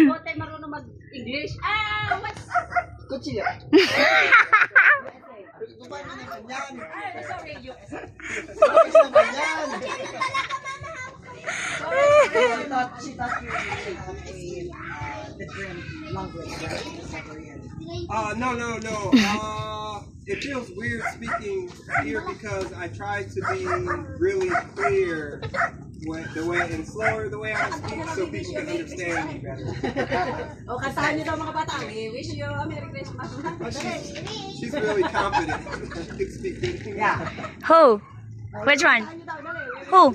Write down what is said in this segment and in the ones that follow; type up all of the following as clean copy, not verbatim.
Huwag tayo marunong mag-English. What's... Kuchilyo. Sorry, you. She thought you were a different language, right? No. It feels weird speaking here because I try to be really clear the way and slower the way I speak so people can understand me better. O, kasahan niyo daw mga bata. We wish you a Merry Christmas. She's really confident in speaking. Yeah. Who? Which one? Who?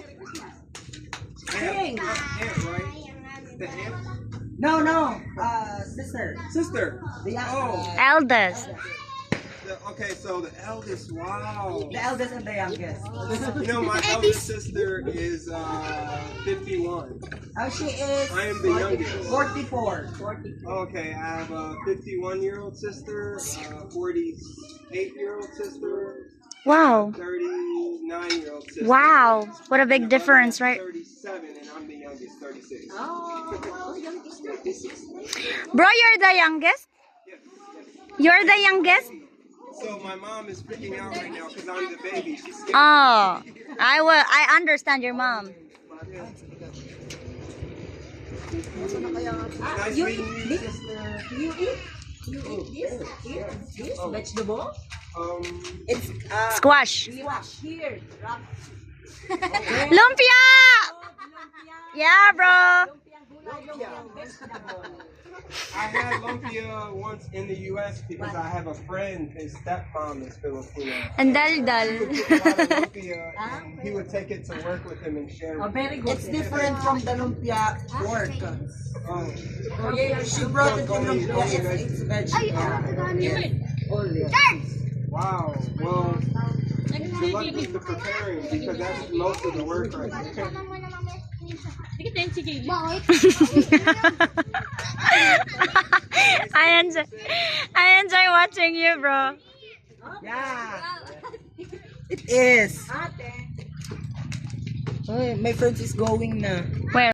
Sing. Aunt, right? The aunt? No. Sister. Sister. Oh. Eldest. Okay, so the eldest, wow. The eldest and the youngest. You know, my eldest sister is 51. Oh, she is I am the youngest. 44. Okay, I have a 51-year-old sister, a 48-year-old sister, Wow. 39-year-old sister. Wow. What a big difference, right? 37, and I'm the youngest, 36. Oh, youngest 36. Bro, you're the youngest? Yes. You're the youngest? So my mom is freaking out right now because I'm the baby. She's scared. Oh, I understand your mom. Nice You meeting eat you, this? sister. Do you eat? This vegetable? It's Squash. squash here. Lumpia! Yeah, bro. I had lumpia once in the U.S. because I have a friend, his stepmom is Filipino. And He would dal-dal. cook a lot of lumpia, and he would take it to work with him and share Oh, it. very good. It's different from the lumpia pork. Oh. She brought it in lumpia. It's vegetable. Wow. Well, good luck with the preparing because that's most of the work right there. I enjoy watching you, bro. Yeah. It is. Oh, my friend is going na. Where?